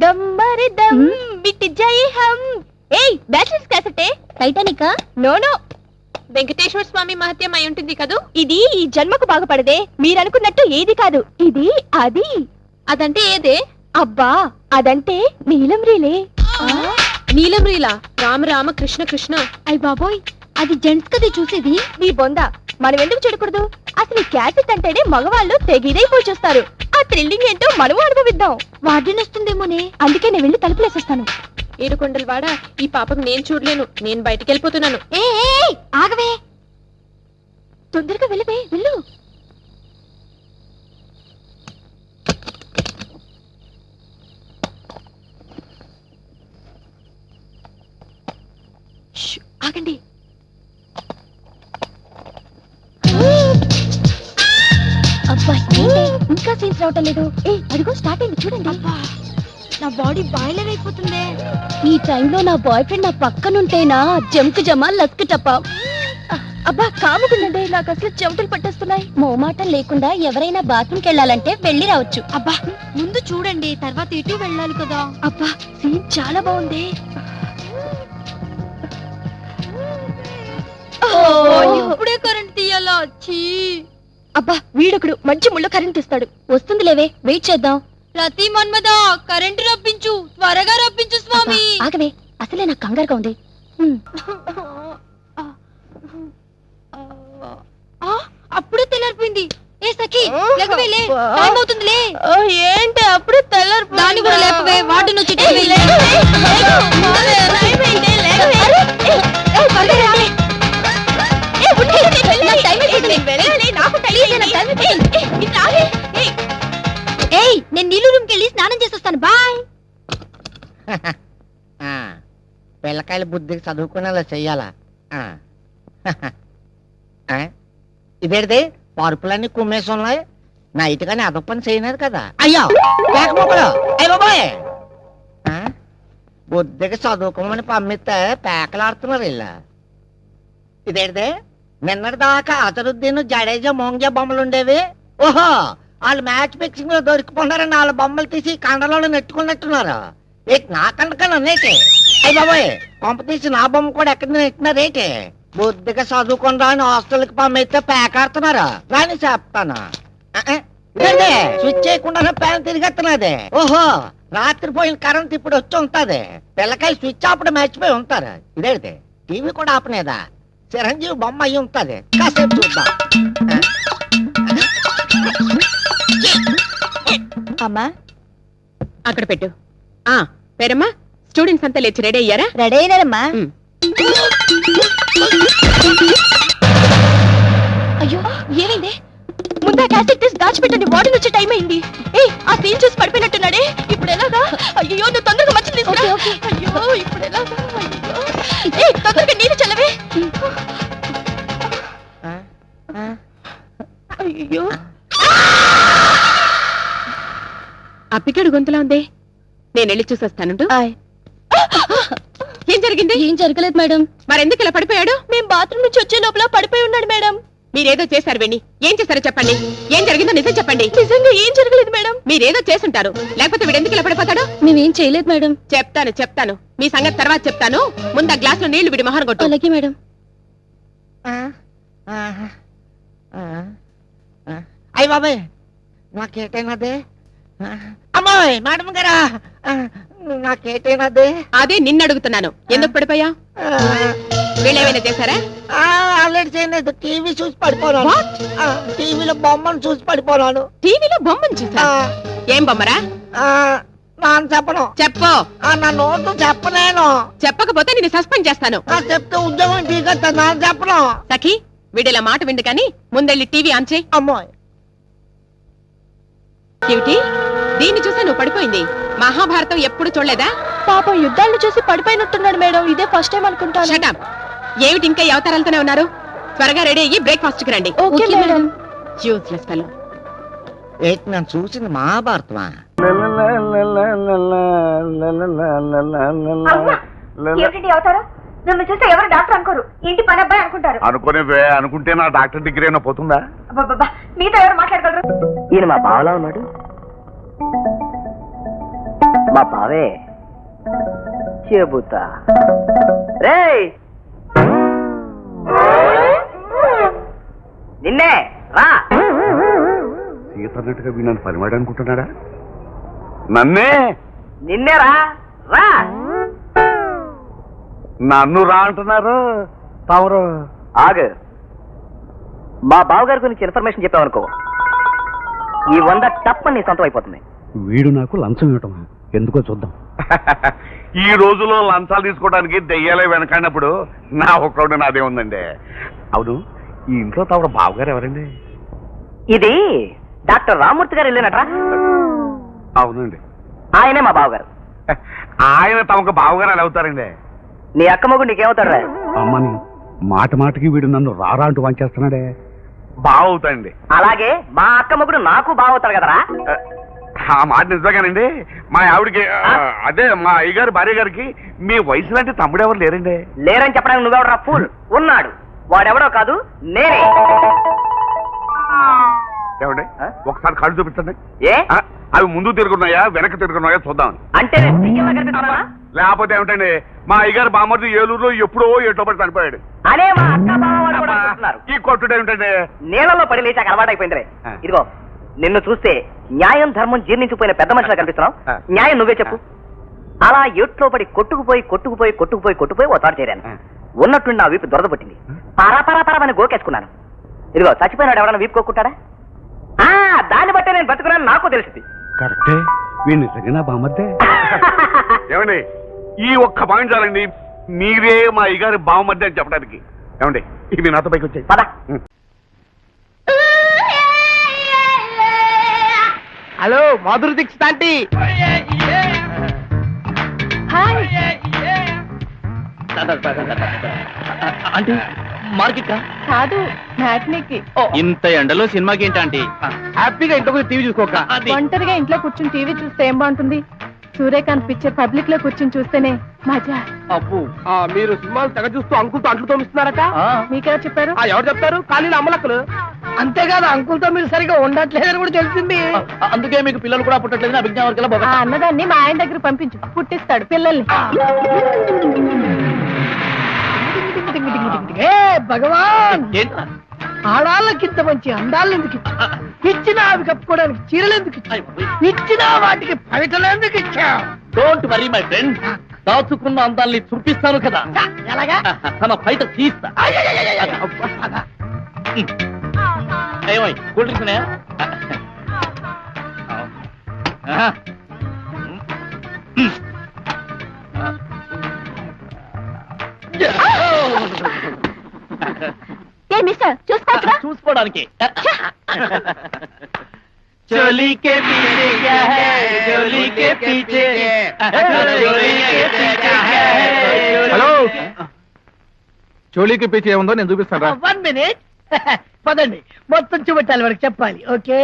దమ్మరి దమ్ బిట్టి జై హమ్. ఏయ్ bachelors క్యాసెటే టైటానికా? No no, Venkateswara స్వామి మహత్యం అయి ఉంటుంది కదూ. ఇది ఈ జన్మకు బాగుపడదే, మీరనుకున్నట్టు ఏది కాదు. ఇది అది. అదంటే ఏదే? అబ్బా అదంటే నీలం రీలే. నీలం రీలా? రామ రామ కృష్ణ కృష్ణ. అయ్ బాబోయ్, అది జెంట్స్ కదే చూసేది. నీ బొంద, మనం ఎందుకు చెడకూడదు? అసలు ఈ క్యాసెట్ అంటేనే మగవాళ్ళు తెగిదైపోయి చూస్తారు. ఆ థ్రిల్లింగ్ ఏంటో మనము అనుభవిద్దాం. వార్డెన్ వస్తుందేమోనే, అందుకే నేను వెళ్ళి తలుపులేసేస్తాను. ఏడుకొండలు వాడా, ఈ పాపకు నేను చూడలేను, నేను బయటికి వెళ్ళిపోతున్నాను. ఏ ఆగవే, తొందరగా వెళ్ళవే, వెళ్ళు. ఆగండి. అబ్బా ఇంకా సీన్స్ రావటం లేదు. అదిగో స్టార్ట్ అయింది చూడండి. నా బాడీ బాయిలర్ అయిపోతుంది. ఈ టైంలో నా బాయ్ ఫ్రెండ్ నా పక్కనుంటేనా జంకు జమా లస్క్ టప్ప. అబ్బా కాముకుందండి, నాకు అసలు చెమటలు పట్టేస్తున్నాయి. మోమాటం లేకుండా ఎవరైనా బాత్రూమ్కి వెళ్ళాలంటే వెళ్ళి రావచ్చు. అబ్బా ముందు చూడండి, తర్వాత ఇటు వెళ్ళాలి కదా. అబ్బా సీన్ చాలా బాగుంది. ఇప్పుడే కరెంట్ తీయాలా? అబ్బా వీడొకడు మంచి ముళ్ళ కరెంట్ ఇస్తాడు. వస్తుంది లేవే, వెయిట్ చేద్దాం. రతి మన్మద, కరెంట్ రప్పించు, త్వరగా రప్పించు స్వామి. ఆగవే, అసలే నాకు కంగారుగా ఉంది. అప్పుడే తెల్లారిపోయింది. ఏ సఖి లేకవేలే, టైం అవుతుందిలే. ఏంటి అప్పుడే తెల్లారి? దాన్ని కూడా లేపవే, వాటిని వచ్చి నేను నీళ్ళు రూమ్కి వెళ్ళి స్నానం చేసొస్తాను. బాయ్. పిల్లకాయల బుద్ధికి చదువుకునేలా చెయ్యాలా? ఇదేంటిది పరుపులన్నీ కుమ్మేసి ఉన్నాయి. నైట్ కానీ అదొక పని చేయలేదు కదా. అయ్యో పేకపోకలు, అయ్యో బాయ్, బుద్ధికి చదువుకోమని పంపిస్తే పేకలాడుతున్నారు ఇలా. ఇదేంటిది నిన్నటి దాకా అజరుద్దీన్, జడేజా, మోంగ్యా బొమ్మలు ఉండేవి. ఓహో, వాళ్ళు మ్యాచ్ ఫిక్సింగ్ లో దొరికిపోన్నారని వాళ్ళ బొమ్మలు తీసి కండలో నెట్టుకున్నట్టున్నారు. నా కండకన్నా నేటి. అయ్యి బాబోయ్, కొంప తీసి నా బొమ్మ కూడా ఎక్కడ నెట్టినారేటి? బుద్ధిగా చదువుకుని రాని హాస్టల్కి పంపిస్తే పేకాడుతున్నారు. రాని చెప్తాను. స్విచ్ చేయకుండా ఫ్యాన్ తిరిగెత్తున్నది. ఓహో, రాత్రి పోయిన కరెంట్ ఇప్పుడు వచ్చి ఉంటది. పిల్లకాయలు స్విచ్ ఆపడం మర్చిపోయి ఉంటారు. ఇదేంటి టీవీ కూడా ఆపనేదా? చిరంజీవి బొమ్మ అయ్యి ఉంటది. కాసేపు చూద్దాం. అమ్మా అక్కడ పెట్టు. పేరమ్మా, స్టూడెంట్స్ అంతా లేచి రెడీ అయ్యారా? రెడీ అయినారమ్మా. అయ్యో ఏమైంది? ముందా క్యాసెట్ తీసి దాచిపెట్టండి, వార్డెన్ వచ్చే టైం అయింది. ఆ సీన్ చూసి పడిపోయినట్టున్నాడే. ఇప్పుడు ఎలాగా? అయ్యో నువ్వు తొందరగా మంచి తీసుకురా. అయ్యో ఇప్పుడు ఎలాగా? తొందరగా నీళ్ళు చల్లవే. అయ్యో అప్పికడు గొంతులా ఉంది. నేను వెళ్ళి చూసొస్తాను. ఏం జరిగింది? ఏం జరగలేదు మేడం. మరెందుకు ఇలా పడిపోయాడు? మేము బాత్రూమ్ నుంచి వచ్చే లోపల పడిపోయి ఉన్నాడు మేడం. మీరేదో చేశారు వెండి. ఏం చేశారో చెప్పండి. ఏం జరిగిందో నిజం చెప్పండి. నిజంగా ఏం జరగలేదు మేడం. మీరేదో చేసుంటారు, లేకపోతే వీడెందుకు ఇలా పడిపోతాడు? మేమేం చేయలేదు మేడం. చెప్తాను మీ సంగతి తర్వాత చెప్తాను. ముందు ఆ గ్లాస్ లో నీళ్లు విడి మహాన్ కొట్టు. అలాగే మేడం. అయ్య బాబాయ్, నాకేటైనదే? అమ్మాయి మేడం గారా, నాకేటైనదే? అదే నిన్ను అడుగుతున్నాను, ఎందుకు పడిపోయా? వీళ్ళేమైనా చేశారా? ఆల్రెడీ చేయలేదు. టీవీ చూసి పడిపోనాను. టీవీలో బొమ్మను చూసి పడిపోనాను. టీవీలో బొమ్మను చూసా? ఏం బొమ్మరా? నాన్న చెప్పను. చెప్పు. నా నోటు చెప్పలేను. చెప్పకపోతే నేను సస్పెండ్ చేస్తాను. చెప్తే ఉద్యోగం దిగొస్తా. నాన్న చెప్పను. సఖి వీడిలా మాట విండు కానీ ముందెళ్ళి టీవీ ఆన్ చేయి. అమ్మాయి క్యూటీ, దీన్ని చూసా నువ్వు పడిపోయింది. మహాభారతం ఎప్పుడు చూడలేదా? పాపం యుద్ధాలను చూసి పడిపోయినట్టున్నాడు మేడం. ఇదే ఫస్ట్ టైం అనుకుంటాను. Shut up. ఏమిటి ఇంకా అవతారాలతోనే ఉన్నారు? త్వరగా రెడీ అయ్యి బ్రేక్ఫాస్ట్ కి రండి. Okay madam. Useless fellow. ఏంటి నన్ను చూసింది మహాభారతమా? నన్ను చూస్తే ఎవరు డాక్టర్ అనుకోరు, ఇంటి పని అబ్బాయి అనుకుంటారు. అనుకుంటే నా డాక్టర్ డిగ్రీ అయినా పోతుందా? మీతో ఎవరు మాట్లాడగలరు? ఈయన మా బావలా ఉన్నాడు. మా బావే చెబుతా. రేయ్ నిన్నే రా. సీత అన్నట్టుగా వీడు నన్ను పరిమాడు అనుకుంటున్నాడా? నన్నే నిన్నే రా రా. నన్ను రా అంటున్నారు తమరు. ఆగు. మా బావగారి గురించి ఇన్ఫర్మేషన్ చెప్పావనుకో, ఈ 100 టప్పని నీ సొంతం అయిపోతుంది. వీడు నాకు లంచం ఇవ్వటం ఎందుకో చూద్దాం. ఈ రోజులో లంచాలు తీసుకోవడానికి దెయ్యాలే వెనకాడినప్పుడు నా ఒక్కడు నాదే ఉందండి. అవును, ఈ ఇంట్లో తమరు బావగారు ఎవరండి? ఇది డాక్టర్ రామూర్తి గారు వెళ్ళినట్రా. అవునండి, ఆయనే మా బావగారు. ఆయన తమకు బావగారు ఎలా అవుతారండి? నీ అక్క మగు నీకేమవుతాడురా? అమ్మని మాట మాటకి వీడు నన్ను రారా అంటూ వాంచేస్తున్నాడే. బావ అవుతాయండి. అలాగే మా అక్క మగుడు నాకు బావవుతాడు కదరా. ఆ మాట నిజమేనండి. మా ఆవిడకి అదే మా అయ్యగారు భార్య గారికి మీ వయసు లాంటి తమ్ముడు ఎవరు లేరండి. లేరని చెప్పడానికి నువ్వెవడరా ఫూల్? ఉన్నాడు. వాడెవడో కాదు, నేనే. ఏమండి ఒకసారి కళ్ళు చూపించండి. ఏ అవి ముందు తిరుగున్నాయా వెనక తిరుగున్నాయా చూద్దాం. అంటే నేను సింగిల్లా కనిపిస్తున్నానా? లేకపోతే ఏమిటండి, మా అయ్యగారు బామ్మర్ది ఏలూరులో ఎప్పుడో ఏటో పడి చనిపోయాడు. అనే మా అక్క బావ వాడు కూడా అనుకుంటున్నారు. ఈ కొట్టుడు ఏమిటండి? నీళ్ళలో పడి లేచాక అలవాటైపోయిందిలే. ఆ. ఇదిగో నిన్ను చూస్తే న్యాయం ధర్మం జీర్ణించిపోయిన పెద్ద మనిషిలా కనిపిస్తున్నావు. ఆ. న్యాయం నువ్వే చెప్పు. అలా ఎట్లో పడి కొట్టుకుపోయి ఓతాడు చేరాను. ఉన్నట్టుండి నా వీపు దొరద పట్టింది. పరాపరాపరమని గోకేసుకున్నాను. ఇదిగో చచ్చిపోయినాడు ఎవడన్నా వీపు కొట్టుకుంటాడా? దాన్ని బట్టే నేను బతుకున్నాను నాకు తెలిసింది. కరెక్టే, వీడు నిజంగా బామ్మర్దే. ఏమండి ఈ ఒక్క పాయింట్ చాలండి, మీరే మా అయ్యగారి బామ్మర్ది అని చెప్పడానికి. ఏమండి ఇవి నాతో పైకి వచ్చాయి. పద. Hello Madhuri Dixit aunty. Aunty market కాదు, మ్యాట్నీకి. ఇంత ఎండలో సినిమాకి ఏంటంటే హ్యాపీగా ఇంట్లో టీవీ చూసుకోక. ఒంటరిగా ఇంట్లో కూర్చుని టీవీ చూస్తే ఏం బాగుంటుంది? సూర్యకాంత్ పిక్చర్ పబ్లిక్ లో కూర్చుని చూస్తేనే మజా. అప్పు మీరు సినిమాలు తెగ చూస్తూ అంకుల్తో అంట్లు తోమిస్తున్నారట. మీకెవరు చెప్పారు? ఎవరు చెప్తారు? ఖాళీలు అమ్మలక్కలు. అంతేకాదు అంకుల్తో మీరు సరిగా ఉండట్లేదని కూడా తెలిసింది. అందుకే మీకు పిల్లలు కూడా పుట్టట్లేదు అభిజ్ఞా వర్గల ఆ అన్నదాన్ని మా ఆయన దగ్గర పంపించు, పుట్టిస్తాడు పిల్లల్ని. ఏ భగవాన్, ఏంట్రా ఆడాళ్ళకింత మంచి అందాలు ఎందుకు ఇచ్చా? ఇచ్చిన అవి కప్పుకోవడానికి చీరలు ఎందుకు ఇచ్చా? ఇచ్చిన వాటికి పవిటలు ఎందుకు ఇచ్చా? డోంట్ వరీ మై ఫ్రెండ్, దాచుకున్న అందాల్ని చూపిస్తాను కదా. ఎలాగా? తన బయట తీస్తా. ఏమై కూల్ డ్రింక్స్ ఉన్నాయా? ఏ మిస్టర్ చూసుకోవచ్చుగా. చూసుకోవడానికి चोली के पीछे क्या है, चोली के पीछे, चोली के पीछे क्या है. హలో, చోళీకి పిచ్చి ఏముందో నేను చూపిస్తాను రా. 1 minute. పదండి మొత్తం చూపెట్టాలి వాడికి చెప్పాలి. ఓకే